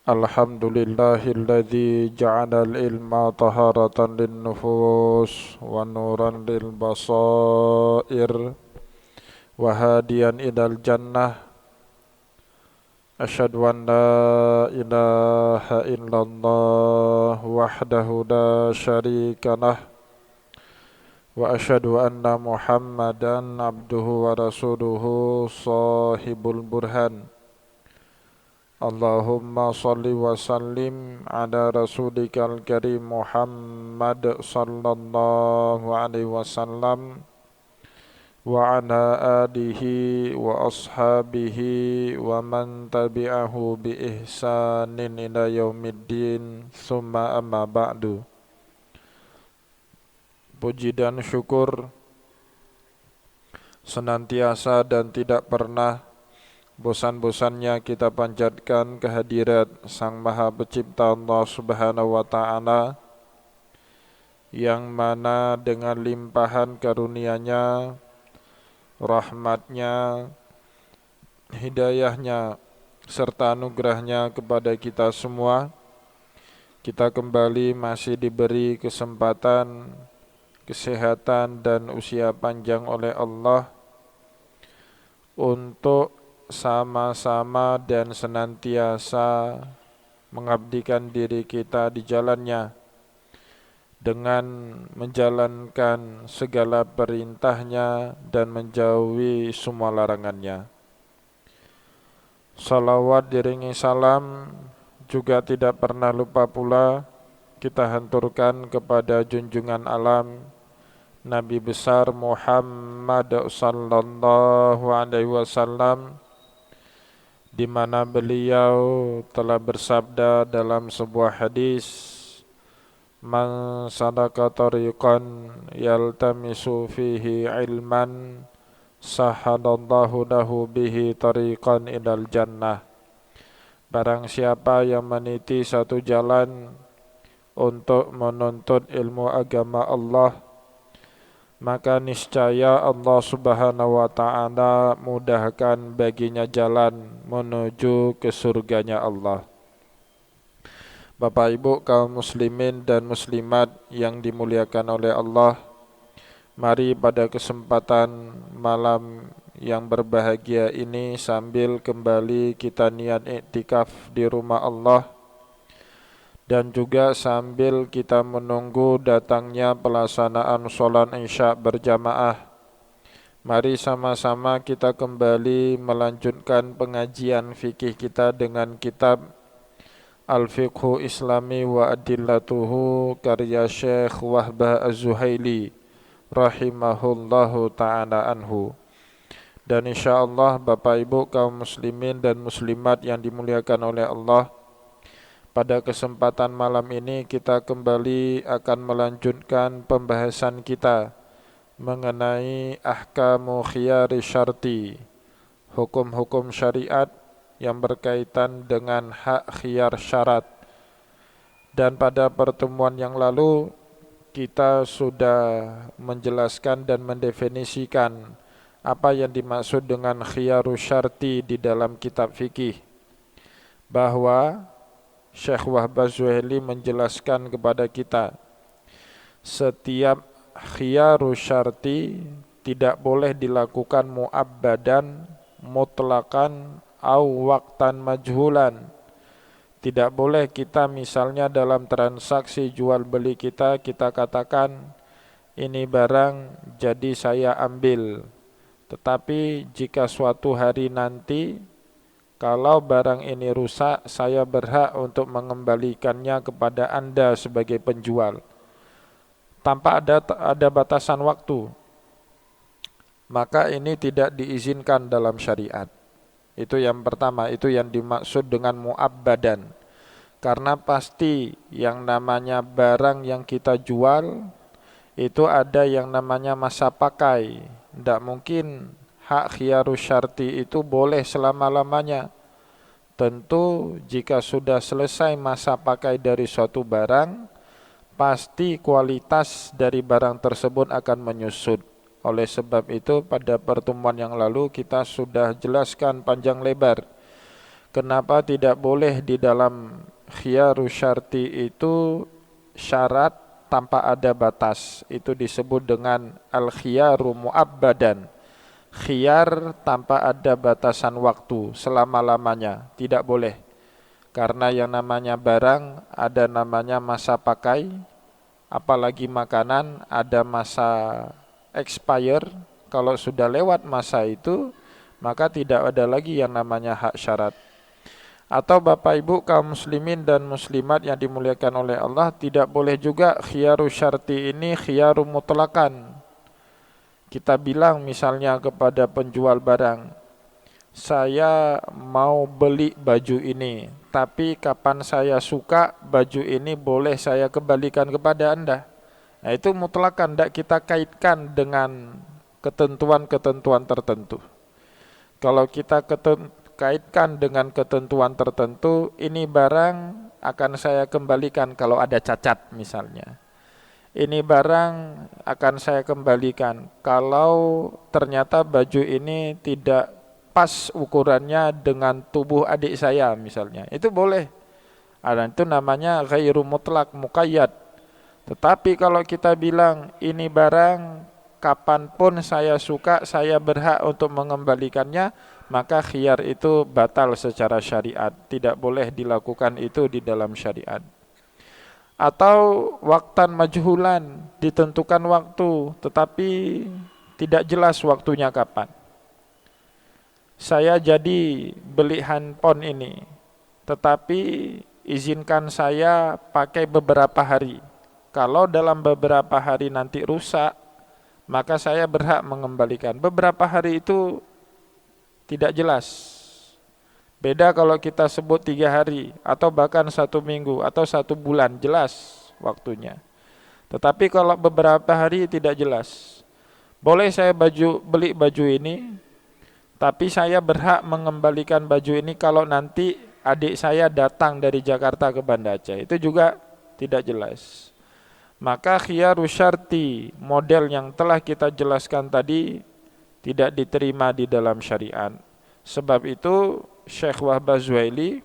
Alhamdulillahilladzi ja'alal ilma taharatan linnufus wa nuran lil basair wa hadiyan ilal jannah. Asyhadu an la ilaha illallah wahdahu la syarika lah wa asyhadu anna Muhammadan abduhu wa rasuluhu sahibul burhan. Allahumma salli wa sallim ala rasulikal karim Muhammad sallallahu alaihi wasallam wa ala alihi wa ashabihi wa man tabi'ahu bi ihsanin ila yaumiddin, summa amma ba'du. Puji dan syukur senantiasa dan tidak pernah bosan-bosannya kita panjatkan kehadirat Sang Maha Pencipta Allah Subhanahu wa Ta'ala, yang mana dengan limpahan karunia-Nya, rahmat-Nya, hidayah-Nya, serta anugerah-Nya kepada kita semua, kita kembali masih diberi kesempatan, kesehatan dan usia panjang oleh Allah untuk sama-sama dan senantiasa mengabdikan diri kita di jalannya dengan menjalankan segala perintahnya dan menjauhi semua larangannya. Salawat diringi salam juga tidak pernah lupa pula kita hanturkan kepada junjungan alam Nabi besar Muhammad sallallahu alaihi wasallam, di mana beliau telah bersabda dalam sebuah hadis, man salaka tariqan yaltamisu fihi ilman sahalallahu lahu bihi tariqan ilal jannah. Barang siapa yang meniti satu jalan untuk menuntut ilmu agama Allah, maka niscaya Allah Subhanahu wa Ta'ala mudahkan baginya jalan menuju ke surganya Allah. Bapak Ibu kaum muslimin dan muslimat yang dimuliakan oleh Allah, mari pada kesempatan malam yang berbahagia ini, sambil kembali kita niat iktikaf di rumah Allah, dan juga sambil kita menunggu datangnya pelaksanaan sholat Isya berjamaah, mari sama-sama kita kembali melanjutkan pengajian fikih kita dengan kitab Al-Fiqhu Islami wa Adillatuhu karya Syekh Wahbah Az-Zuhaili rahimahullahu ta'ala anhu. Dan insyaallah Bapak Ibu kaum muslimin dan muslimat yang dimuliakan oleh Allah, pada kesempatan malam ini kita kembali akan melanjutkan pembahasan kita mengenai ahkamu khiyari syarti, hukum-hukum syariat yang berkaitan dengan hak khiyar syarat. Dan pada pertemuan yang lalu kita sudah menjelaskan dan mendefinisikan apa yang dimaksud dengan khiyaru syarti di dalam kitab fikih, bahwa Syekh Wahbah Zuhaili menjelaskan kepada kita, setiap khiyaru syarti tidak boleh dilakukan mu'abbadan, mutlakan, au waqtan majhulan. Tidak boleh kita misalnya dalam transaksi jual beli kita katakan ini barang jadi saya ambil, tetapi jika suatu hari nanti kalau barang ini rusak, saya berhak untuk mengembalikannya kepada Anda sebagai penjual, tanpa ada batasan waktu. Maka ini tidak diizinkan dalam syariat. Itu yang pertama, itu yang dimaksud dengan mu'abbadan. Karena pasti yang namanya barang yang kita jual itu ada yang namanya masa pakai. Tidak mungkin hak khiyarus syarti itu boleh selama-lamanya. Tentu jika sudah selesai masa pakai dari suatu barang, pasti kualitas dari barang tersebut akan menyusut. Oleh sebab itu pada pertemuan yang lalu kita sudah jelaskan panjang lebar Kenapa tidak boleh di dalam khiyarus syarti itu syarat tanpa ada batas? Itu disebut dengan al-khiyaru mu'abbadan. Khiyar tanpa ada batasan waktu selama-lamanya, tidak boleh. Karena yang namanya barang ada namanya masa pakai, apalagi makanan ada masa expire. Kalau sudah lewat masa itu, maka tidak ada lagi yang namanya hak syarat. Atau Bapak Ibu kaum muslimin dan muslimat yang dimuliakan oleh Allah, tidak boleh juga khiyaru syarti ini khiyaru mutlakan. Kita bilang misalnya kepada penjual barang, saya mau beli baju ini, tapi kapan saya suka baju ini boleh saya kembalikan kepada Anda. Nah, itu mutlakan, tidak kita kaitkan dengan ketentuan-ketentuan tertentu. Kalau kita kaitkan dengan ketentuan tertentu, ini barang akan saya kembalikan kalau ada cacat misalnya. Ini barang akan saya kembalikan kalau ternyata baju ini tidak pas ukurannya dengan tubuh adik saya misalnya. Itu boleh. Itu namanya ghairu mutlak muqayyad. Tetapi kalau kita bilang ini barang kapanpun saya suka, saya berhak untuk mengembalikannya, maka khiyar itu batal secara syariat. Tidak boleh dilakukan itu di dalam syariat. Atau waktan majhulan, ditentukan waktu tetapi tidak jelas waktunya kapan. Saya jadi beli handphone ini, tetapi izinkan saya pakai beberapa hari. Kalau dalam beberapa hari nanti rusak, maka saya berhak mengembalikan. Beberapa hari itu tidak jelas. Beda kalau kita sebut 3 hari atau bahkan 1 minggu atau 1 bulan, jelas waktunya. Tetapi kalau beberapa hari tidak jelas. Boleh saya beli baju ini, tapi saya berhak mengembalikan baju ini kalau nanti adik saya datang dari Jakarta ke Banda Aceh. Itu juga tidak jelas. Maka khiyarus syarti model yang telah kita jelaskan tadi tidak diterima di dalam syariat. Sebab itu Syekh Wahbah Zuhaili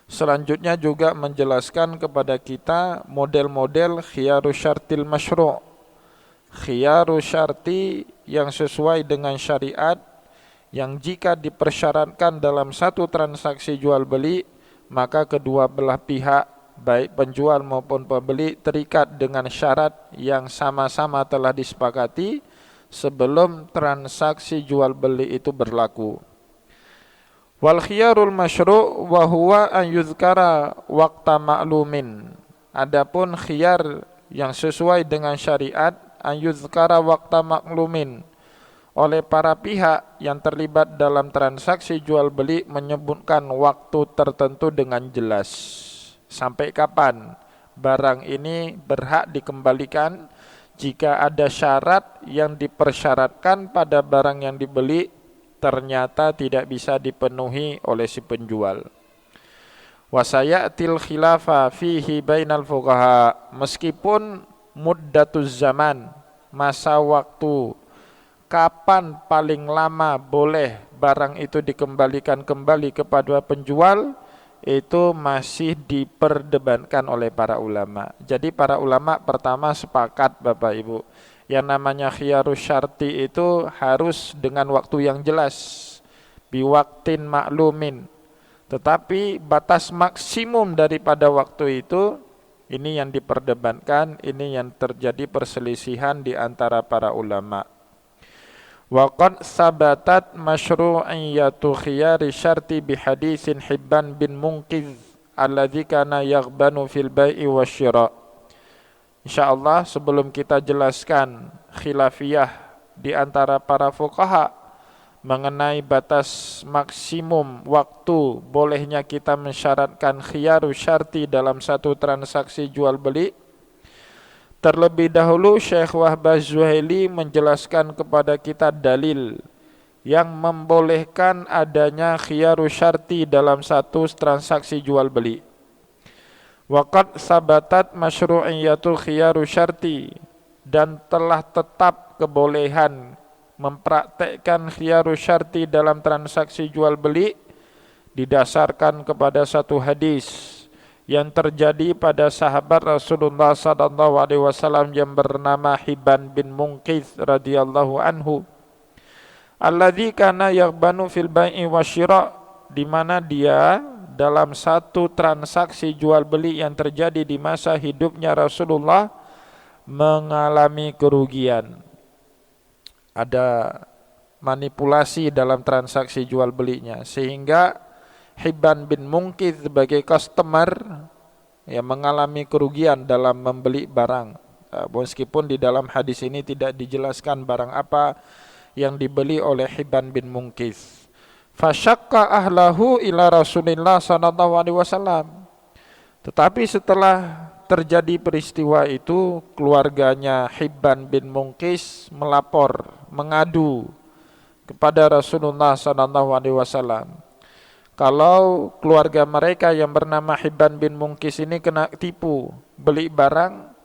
selanjutnya juga menjelaskan kepada kita model-model khiyarus syartil masyru'. Khiyarus syarti yang sesuai dengan syariat, yang jika dipersyaratkan dalam satu transaksi jual beli, maka kedua belah pihak baik penjual maupun pembeli terikat dengan syarat yang sama-sama telah disepakati sebelum transaksi jual beli itu berlaku. Wal khiyarul masyru' wa huwa an yuzkara waqta ma'lumin. Adapun khiyar yang sesuai dengan syariat, an yuzkara waqta ma'lumin, oleh para pihak yang terlibat dalam transaksi jual beli menyebutkan waktu tertentu dengan jelas. Sampai kapan barang ini berhak dikembalikan jika ada syarat yang dipersyaratkan pada barang yang dibeli ternyata tidak bisa dipenuhi oleh si penjual. Wasayatil khilafa fihi bainal fuqaha, meskipun muddatuz zaman, masa waktu kapan paling lama boleh barang itu dikembalikan kembali kepada penjual, itu masih diperdebatkan oleh para ulama. Jadi para ulama pertama sepakat Bapak Ibu, yang namanya khiyarus syarti itu harus dengan waktu yang jelas, biwaktin maklumin. Tetapi batas maksimum daripada waktu itu, ini yang diperdebatkan, ini yang terjadi perselisihan di antara para ulama. Wa qad sabatat masyru'iyyatu khiyari syarti bihaditsin Hibban bin Munqiz alladzi kana yaghbanu fil bai'i wasyira'. InsyaAllah sebelum kita jelaskan khilafiyah di antara para fuqaha mengenai batas maksimum waktu bolehnya kita mensyaratkan khiyarus syarti dalam satu transaksi jual beli, terlebih dahulu Syekh Wahbah Zuhaili menjelaskan kepada kita dalil yang membolehkan adanya khiyarus syarti dalam satu transaksi jual beli. Waqad sabatat masyru'iyyatu khiyarus syarti, dan telah tetap kebolehan mempraktekkan khiyarus syarti dalam transaksi jual beli didasarkan kepada satu hadis yang terjadi pada sahabat Rasulullah SAW yang bernama Hibban bin Munqidh radhiyallahu anhu, alladzi kana yaghbanu fil bai'i wasyira', di mana dia dalam satu transaksi jual beli yang terjadi di masa hidupnya Rasulullah mengalami kerugian. Ada manipulasi dalam transaksi jual belinya, sehingga Hibban bin Munqidh sebagai customer yang mengalami kerugian dalam membeli barang. Meskipun di dalam hadis ini tidak dijelaskan barang apa yang dibeli oleh Hibban bin Munqidh. Fasyaqqa ahlahu ila Rasulillah sallallahu alaihi wasallam. Tetapi setelah terjadi peristiwa itu, keluarganya Hibban bin Munqidh melapor, mengadu kepada Rasulullah sallallahu alaihi wasallam kalau keluarga mereka yang bernama Hibban bin Munqidh ini kena tipu, beli barang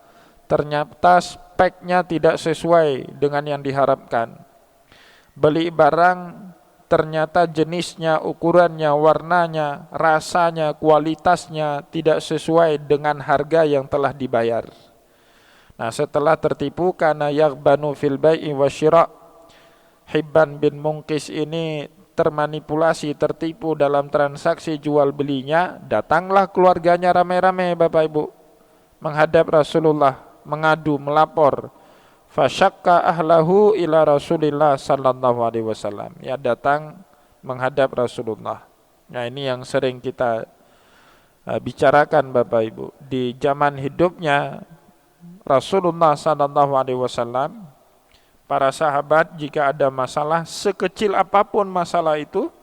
ternyata speknya tidak sesuai dengan yang diharapkan. Beli barang ternyata jenisnya, ukurannya, warnanya, rasanya, kualitasnya tidak sesuai dengan harga yang telah dibayar. Nah, setelah tertipu karena yaghbanu fil bai'i wasyira', Hibban bin Munqidh ini termanipulasi, tertipu dalam transaksi jual belinya, datanglah keluarganya ramai-ramai Bapak Ibu menghadap Rasulullah, mengadu, melapor. Fasyaqqa ahlahu ila Rasulillah sallallahu alaihi wasallam. Ya, datang menghadap Rasulullah. Nah, ini yang sering kita bicarakan Bapak Ibu. Di zaman hidupnya Rasulullah sallallahu alaihi wasallam, para sahabat jika ada masalah, sekecil apapun masalah itu,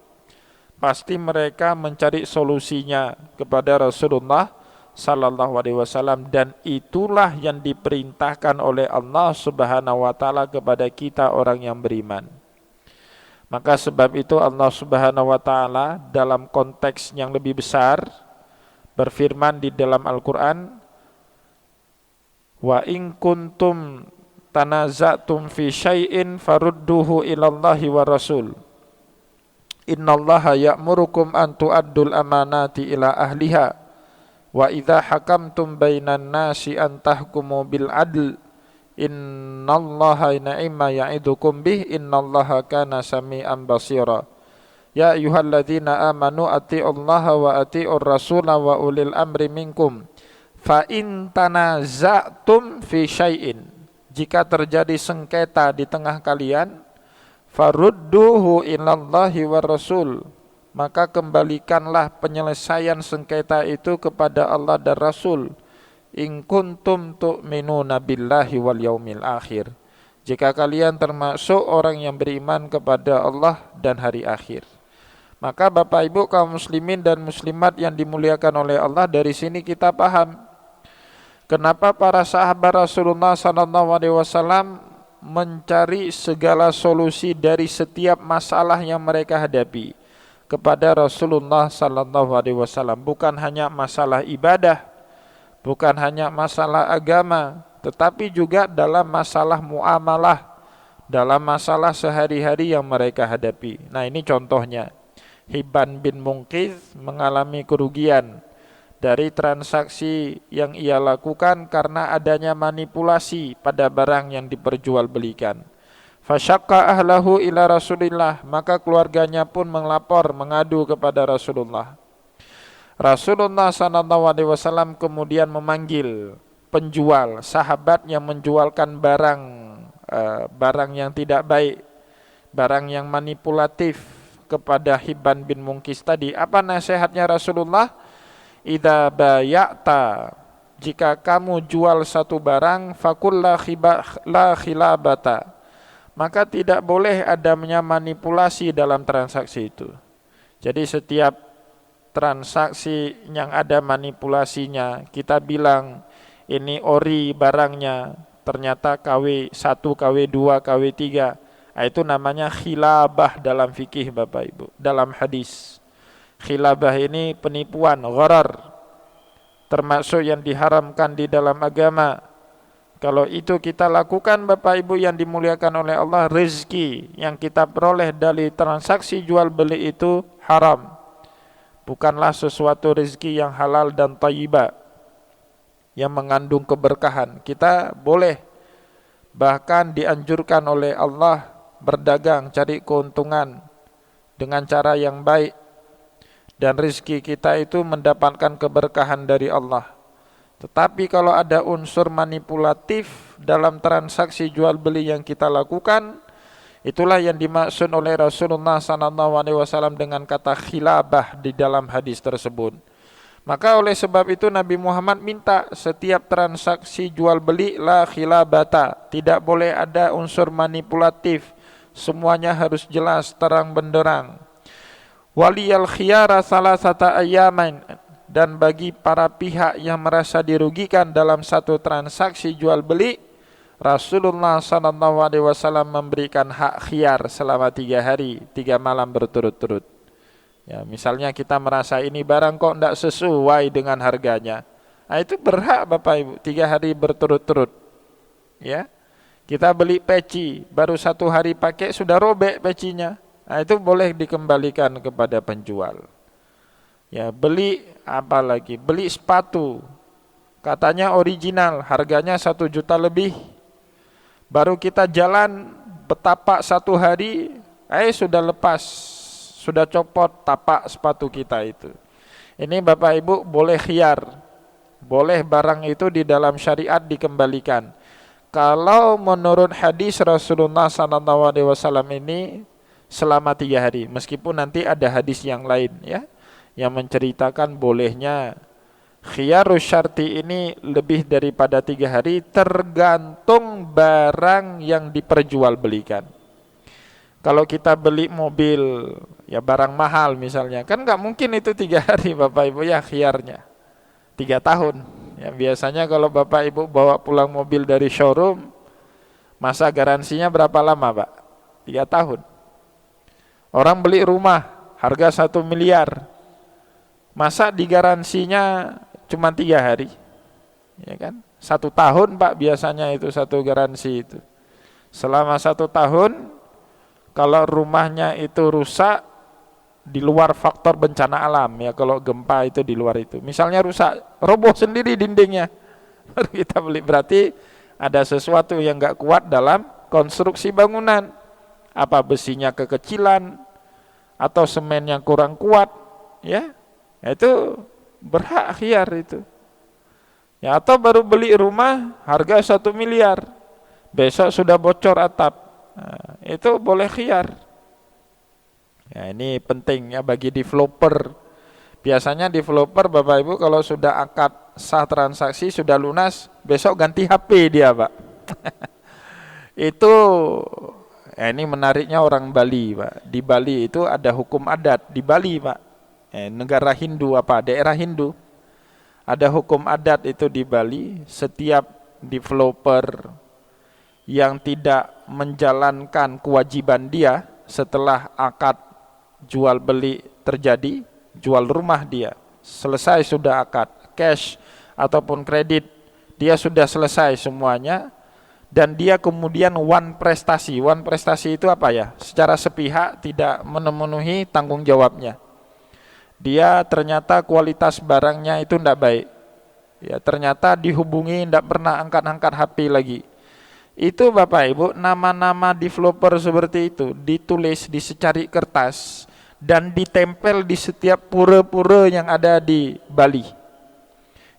pasti mereka mencari solusinya kepada Rasulullah sallallahu alaihi wasallam, dan itulah yang diperintahkan oleh Allah Subhanahu wa taala kepada kita orang yang beriman. Maka sebab itu Allah Subhanahu wa taala dalam konteks yang lebih besar berfirman di dalam Al-Qur'an, wa in kuntum tanaza'tum fi syai'in farudduhu ilallahi wa rasul. Innallaha ya'murukum an tu'addul amanati ila ahliha wa idza hakamtum bainan nasi an tahkumu bil adl innallaha ni'ma ya'idukum bih innallaha kana sami'an basira. Ya ayyuhalladzina amanu atti'ullaha wa atti'ur rasula wa ulil amri minkum fa in tanaza'tum fi syai'in, jika terjadi sengketa di tengah kalian, farudduhu ilallahi wa rasul, maka kembalikanlah penyelesaian sengketa itu kepada Allah dan Rasul. In kuntum tu'minuna billahi wal yaumil akhir, jika kalian termasuk orang yang beriman kepada Allah dan hari akhir. Maka Bapak Ibu kaum muslimin dan muslimat yang dimuliakan oleh Allah, dari sini kita paham kenapa para sahabat Rasulullah SAW mencari segala solusi dari setiap masalah yang mereka hadapi kepada Rasulullah SAW. Bukan hanya masalah ibadah, bukan hanya masalah agama, tetapi juga dalam masalah muamalah, dalam masalah sehari-hari yang mereka hadapi. Nah, ini contohnya. Hibban bin Munqidh mengalami kerugian dari transaksi yang ia lakukan karena adanya manipulasi pada barang yang diperjualbelikan. Fasyaqqa ahlahu ila Rasulillah, maka keluarganya pun melapor, mengadu kepada Rasulullah. Rasulullah SAW kemudian memanggil penjual, sahabat yang menjualkan barang yang tidak baik, barang yang manipulatif kepada Hibban bin Munqidh tadi. Apa nasihatnya Rasulullah? Idza baya'ta, jika kamu jual satu barang, fakul la khilabata, maka tidak boleh adanya manipulasi dalam transaksi itu. Jadi setiap transaksi yang ada manipulasinya, kita bilang ini ori barangnya, ternyata KW1, KW2, KW3, itu namanya khilabah dalam fikih Bapak Ibu, dalam hadis. Khilabah ini penipuan, gharar, termasuk yang diharamkan di dalam agama. Kalau itu kita lakukan Bapak Ibu yang dimuliakan oleh Allah, rezeki yang kita peroleh dari transaksi jual beli itu haram. bukanlah sesuatu rezeki yang halal dan thayyibah, yang mengandung keberkahan. Kita boleh, bahkan dianjurkan oleh Allah berdagang, cari keuntungan dengan cara yang baik, dan rezeki kita itu mendapatkan keberkahan dari Allah. Tetapi kalau ada unsur manipulatif dalam transaksi jual beli yang kita lakukan, itulah yang dimaksud oleh Rasulullah SAW dengan kata khilabah di dalam hadis tersebut. Maka oleh sebab itu Nabi Muhammad minta setiap transaksi jual beli la khilabata, tidak boleh ada unsur manipulatif, semuanya harus jelas terang benderang. Waliyal khiyara salasata ayyamin, dan bagi para pihak yang merasa dirugikan dalam satu transaksi jual beli, Rasulullah SAW memberikan hak khiyar selama 3 hari 3 malam berturut-turut. Ya, misalnya kita merasa ini barang kok tidak sesuai dengan harganya, nah itu berhak Bapak Ibu 3 hari berturut-turut. Ya, kita beli peci, baru 1 hari pakai sudah robek pecinya, nah itu boleh dikembalikan kepada penjual. Ya, beli apa lagi? Beli sepatu, katanya original, harganya 1 juta lebih. Baru kita jalan betapak 1 hari, sudah lepas, sudah copot tapak sepatu kita itu. Ini Bapak Ibu boleh khiyar, boleh barang itu di dalam syariat dikembalikan. Kalau menurut hadis Rasulullah SAW ini selama 3 hari, meskipun nanti ada hadis yang lain ya, yang menceritakan bolehnya. Khiyarus syarti ini lebih daripada 3 hari, tergantung barang yang diperjualbelikan. Kalau kita beli mobil, ya barang mahal misalnya, kan nggak mungkin itu 3 hari Bapak Ibu ya khiyarnya. 3 tahun. Ya, biasanya kalau Bapak Ibu bawa pulang mobil dari showroom, masa garansinya berapa lama Pak? 3 tahun. Orang beli rumah, harga 1 miliar. Masa digaransinya cuma 3 hari? Ya kan? 1 tahun Pak biasanya itu satu garansi itu. Selama 1 tahun, kalau rumahnya itu rusak di luar faktor bencana alam ya, kalau gempa itu di luar itu. Misalnya rusak, roboh sendiri dindingnya, baru kita beli, berarti ada sesuatu yang enggak kuat dalam konstruksi bangunan. Apa besinya kekecilan atau semen yang kurang kuat, ya. Itu berhak khiyar itu. Ya, atau baru beli rumah harga 1 miliar. Besok sudah bocor atap. Nah, itu boleh khiyar. Ya, ini penting ya bagi developer. Biasanya developer Bapak Ibu kalau sudah akad sah transaksi sudah lunas, besok ganti HP dia Pak. Itu ini menariknya orang Bali Pak. Di Bali itu ada hukum adat di Bali Pak. Negara Hindu apa daerah Hindu. Ada hukum adat itu di Bali, setiap developer yang tidak menjalankan kewajiban dia setelah akad jual beli terjadi, jual rumah dia, selesai sudah akad, cash ataupun kredit, dia sudah selesai semuanya, dan dia kemudian one prestasi itu apa ya? Secara sepihak tidak memenuhi tanggung jawabnya. Dia ternyata kualitas barangnya itu tidak baik. Ya, ternyata dihubungi tidak pernah angkat-angkat HP lagi. Itu Bapak Ibu, nama-nama developer seperti itu ditulis di secari kertas dan ditempel di setiap pura-pura yang ada di Bali.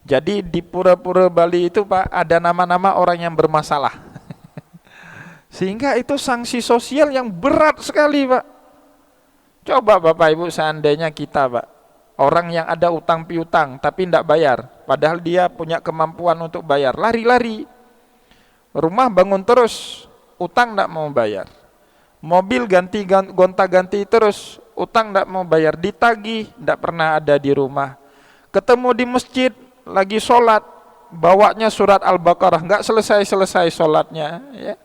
Jadi di pura-pura Bali itu Pak ada nama-nama orang yang bermasalah. Sehingga itu sanksi sosial yang berat sekali Pak. Coba Bapak Ibu seandainya kita Pak, orang yang ada utang piutang tapi tidak bayar, padahal dia punya kemampuan untuk bayar, lari-lari. Rumah bangun terus, utang tidak mau bayar. Mobil gonta-ganti terus, utang tidak mau bayar. Ditagih, tidak pernah ada di rumah. Ketemu di masjid, lagi sholat, bawanya surat Al-Baqarah, nggak selesai-selesai sholatnya. Ya.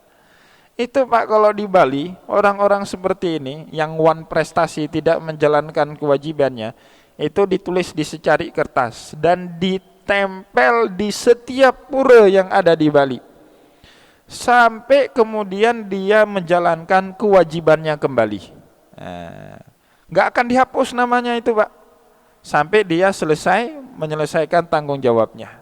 Itu Pak kalau di Bali, orang-orang seperti ini, yang one prestasi tidak menjalankan kewajibannya, itu ditulis di secari kertas dan ditempel di setiap pura yang ada di Bali. Sampai kemudian dia menjalankan kewajibannya kembali. Nggak akan dihapus namanya itu Pak. sampai dia menyelesaikan tanggung jawabnya.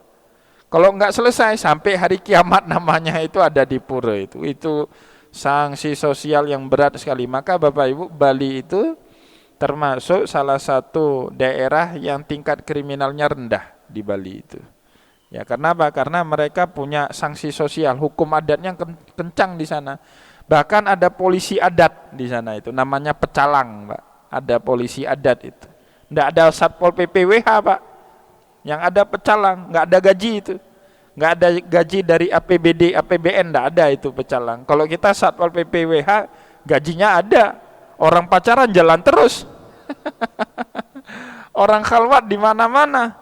Kalau enggak selesai sampai hari kiamat namanya itu ada di pura itu. Itu sanksi sosial yang berat sekali. Maka Bapak Ibu, Bali itu termasuk salah satu daerah yang tingkat kriminalnya rendah di Bali itu. Ya, karena apa? Karena mereka punya sanksi sosial, hukum adatnya kencang di sana. Bahkan ada polisi adat di sana itu, namanya pecalang, Pak. Ada polisi adat itu. Enggak ada Satpol PPWH, Pak. Yang ada pecalang, enggak ada gaji itu. Enggak ada gaji dari APBD, APBN, enggak ada itu pecalang. Kalau kita Satpol PPWH, gajinya ada. Orang pacaran jalan terus. Orang khalwat di mana-mana.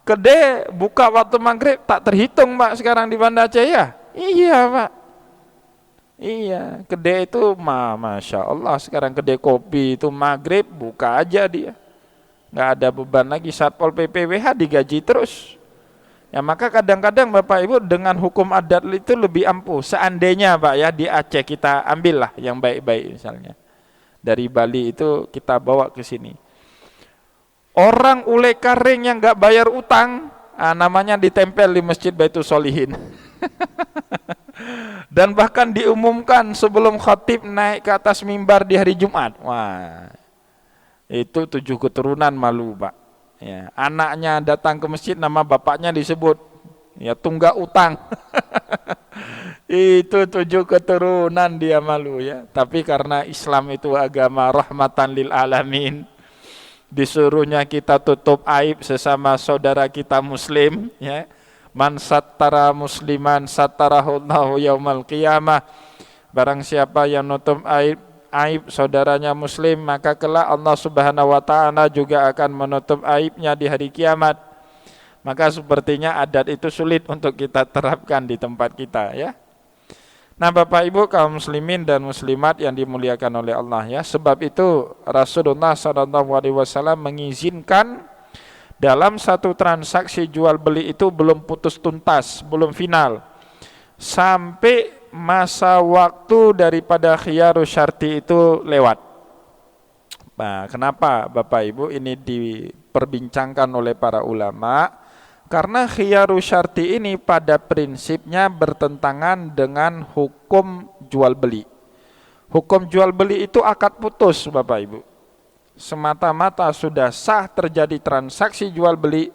Kedai buka waktu maghrib tak terhitung, Pak, sekarang di Banda Aceh ya. Iya, Pak. Iya, kedai itu Masya Allah, sekarang kedai kopi itu maghrib buka aja dia. Nggak ada beban lagi, Satpol PPWH digaji terus. Ya, maka kadang-kadang Bapak Ibu dengan hukum adat itu lebih ampuh. Seandainya, Pak, ya, di Aceh kita ambillah yang baik-baik misalnya. Dari Bali itu kita bawa ke sini. Orang ule karing yang nggak bayar utang, namanya ditempel di Masjid Baitul Solihin. Dan bahkan diumumkan sebelum khatib naik ke atas mimbar di hari Jumat. Wah, itu 7 keturunan malu, Pak. Ya, anaknya datang ke masjid, nama bapaknya disebut, ya, tunggak utang. Itu 7 keturunan dia malu, ya. Tapi karena Islam itu agama rahmatan lil alamin, disuruhnya kita tutup aib sesama saudara kita muslim, ya. Man sattara musliman sattarahullahu yaumal qiyamah. Barang siapa yang nutup aib saudaranya muslim, maka kelak Allah Subhanahu wa taala juga akan menutup aibnya di hari kiamat. Maka sepertinya adat itu sulit untuk kita terapkan di tempat kita, ya. Nah, Bapak Ibu kaum muslimin dan muslimat yang dimuliakan oleh Allah, ya. Sebab itu Rasulullah SAW mengizinkan dalam satu transaksi jual beli itu belum putus tuntas, belum final, sampai masa waktu daripada khiyarus syarti itu lewat. Nah, kenapa Bapak Ibu ini diperbincangkan oleh para ulama? Karena khiyarus syarti ini pada prinsipnya bertentangan dengan hukum jual beli. Hukum jual beli itu akad putus, Bapak Ibu. Semata-mata sudah sah terjadi transaksi jual beli,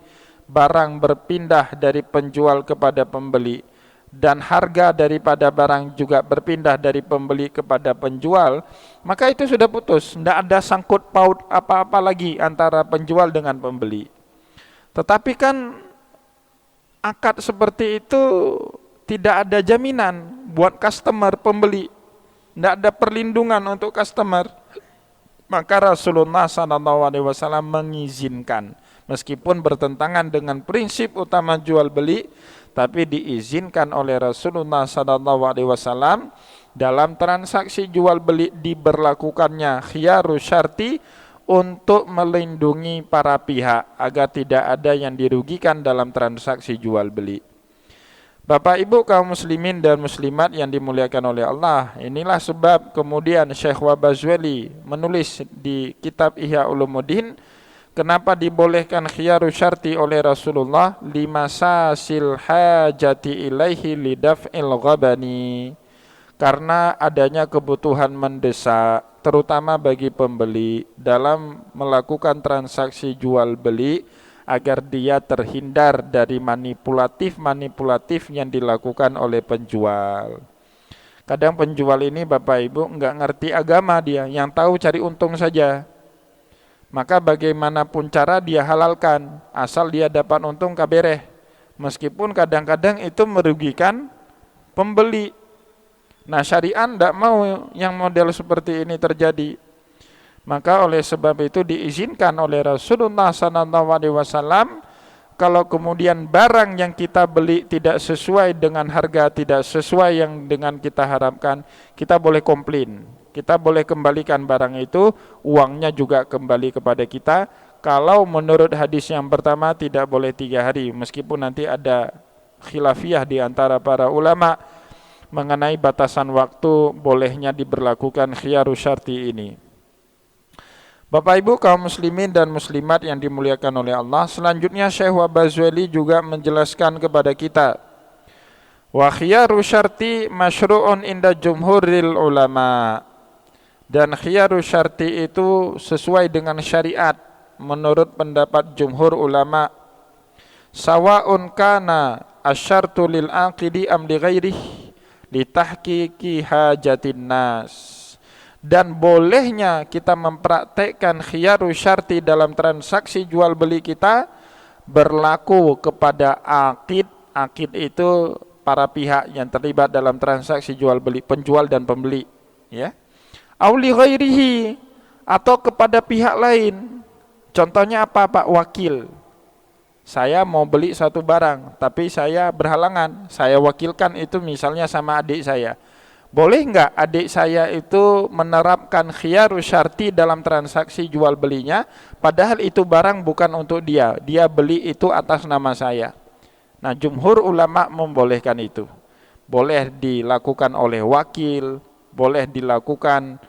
barang berpindah dari penjual kepada pembeli, dan harga daripada barang juga berpindah dari pembeli kepada penjual, maka itu sudah putus. Tidak ada sangkut paut apa-apa lagi antara penjual dengan pembeli. Tetapi kan akad seperti itu tidak ada jaminan buat customer pembeli, tidak ada perlindungan untuk customer. Maka Rasulullah SAW mengizinkan, meskipun bertentangan dengan prinsip utama jual beli, tapi diizinkan oleh Rasulullah SAW dalam transaksi jual beli diberlakukannya khiyarus syarti untuk melindungi para pihak agar tidak ada yang dirugikan dalam transaksi jual beli. Bapak Ibu kaum muslimin dan muslimat yang dimuliakan oleh Allah, inilah sebab kemudian Syekh Wabazweli menulis di kitab Ihya Ulumuddin, kenapa dibolehkan khiyarus syarti oleh Rasulullah, limasasil hajati ilaihi lidaf'il ghabani, karena adanya kebutuhan mendesak terutama bagi pembeli dalam melakukan transaksi jual beli agar dia terhindar dari manipulatif yang dilakukan oleh penjual. Kadang penjual ini Bapak Ibu enggak ngerti agama dia, yang tahu cari untung saja. Maka bagaimanapun cara dia halalkan, asal dia dapat untung kabereh. Meskipun kadang-kadang itu merugikan pembeli. Nah, syariat tidak mau yang model seperti ini terjadi. Maka oleh sebab itu diizinkan oleh Rasulullah SAW, kalau kemudian barang yang kita beli tidak sesuai dengan harga, tidak sesuai yang dengan kita harapkan, kita boleh komplain. Kita boleh kembalikan barang itu, uangnya juga kembali kepada kita. Kalau menurut hadis yang pertama tidak boleh 3 hari, meskipun nanti ada khilafiyah di antara para ulama mengenai batasan waktu bolehnya diberlakukan khiyarus syarti ini. Bapak Ibu kaum muslimin dan muslimat yang dimuliakan oleh Allah, selanjutnya Syekh Wabazweli juga menjelaskan kepada kita, wa khiyaru syarti masyru'un inda jumhuril ulama. Dan khiyaru syarti itu sesuai dengan syariat menurut pendapat jumhur ulama. Sawa'un kana asyartu lil aqidi am li ghairihi li tahqiqi hajatin nas. Dan bolehnya kita mempraktekkan khiyaru syarti dalam transaksi jual beli kita berlaku kepada aqid. Aqid itu para pihak yang terlibat dalam transaksi jual beli, penjual dan pembeli, ya. Auli ghairihi, atau kepada pihak lain. Contohnya apa, Pak? Wakil. Saya mau beli satu barang, tapi saya berhalangan. Saya wakilkan itu misalnya sama adik saya. Boleh enggak adik saya itu menerapkan khiyaru syarti dalam transaksi jual belinya, padahal itu barang bukan untuk dia. Dia beli itu atas nama saya. Nah, jumhur ulama membolehkan itu. Boleh dilakukan oleh wakil, boleh dilakukan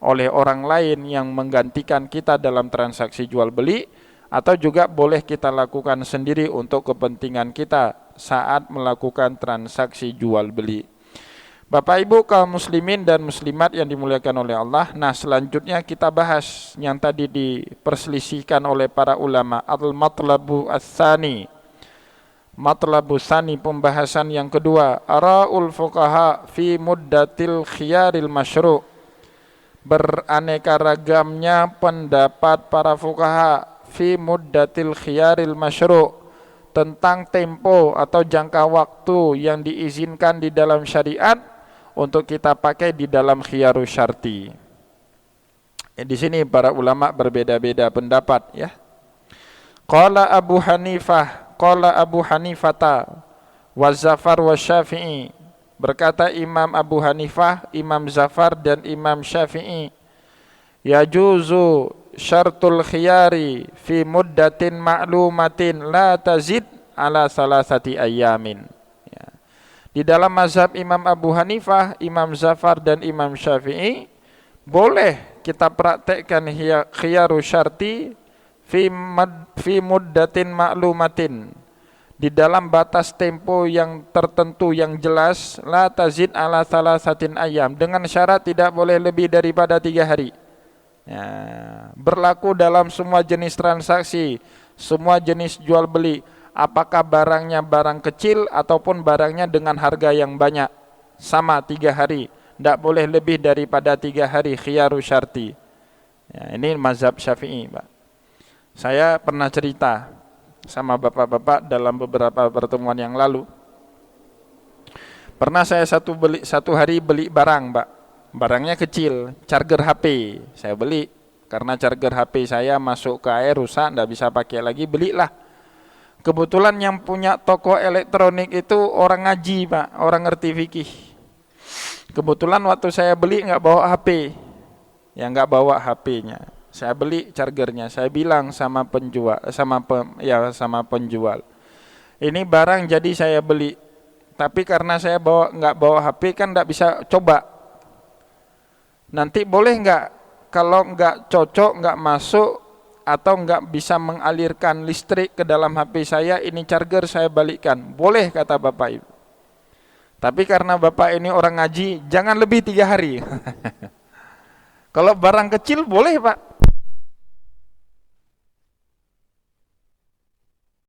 oleh orang lain yang menggantikan kita dalam transaksi jual beli, atau juga boleh kita lakukan sendiri untuk kepentingan kita saat melakukan transaksi jual beli. Bapak Ibu kaum muslimin dan muslimat yang dimuliakan oleh Allah. Nah, selanjutnya kita bahas yang tadi diperselisihkan oleh para ulama, al-matlabu ats-tsani. Matlabu tsani, pembahasan yang kedua, ara'ul fuqaha fi muddatil khiyaril masyru'. Beraneka ragamnya pendapat para fuqaha fi muddatil khiyaril masyru', tentang tempo atau jangka waktu yang diizinkan di dalam syariat untuk kita pakai di dalam khiyaru syarti. Di sini para ulama berbeda-beda pendapat, ya. Qala Abu Hanifata wa Zafar wa Syafi'i. Berkata Imam Abu Hanifah, Imam Zafar dan Imam Syafi'i, yajuzu syartul khiyari fi muddatin ma'lumatin la tazid ala salasati ayamin. Ya. Di dalam mazhab Imam Abu Hanifah, Imam Zafar dan Imam Syafi'i, boleh kita praktekkan khiyaru syarti fi muddatin ma'lumatin, di dalam batas tempo yang tertentu yang jelas, la tazid ala salasatin ayam, dengan syarat tidak boleh lebih daripada 3 hari. Ya, berlaku dalam semua jenis transaksi, semua jenis jual beli, apakah barangnya barang kecil ataupun barangnya dengan harga yang banyak, sama 3 hari, tidak boleh lebih daripada 3 hari khiyaru syarti. Ya, ini mazhab Syafi'i, Pak. Saya pernah cerita sama bapak-bapak dalam beberapa pertemuan yang lalu. Pernah saya satu hari beli barang, Pak. Barangnya kecil, charger HP. Saya beli karena charger HP saya masuk ke air rusak, tidak bisa pakai lagi, belilah. Kebetulan yang punya toko elektronik itu orang ngaji, Pak, orang ngerti fikih. Kebetulan waktu saya beli nggak bawa HP, ya nggak bawa HP-nya. Saya beli chargernya. Saya bilang sama penjual, sama penjual, ini barang jadi saya beli, tapi karena saya nggak bawa HP kan nggak bisa coba. Nanti boleh nggak kalau nggak cocok, nggak masuk, atau nggak bisa mengalirkan listrik ke dalam HP saya, ini charger saya balikkan? Boleh, kata bapak itu. Tapi karena bapak ini orang ngaji, jangan lebih 3 hari. Kalau barang kecil boleh, Pak.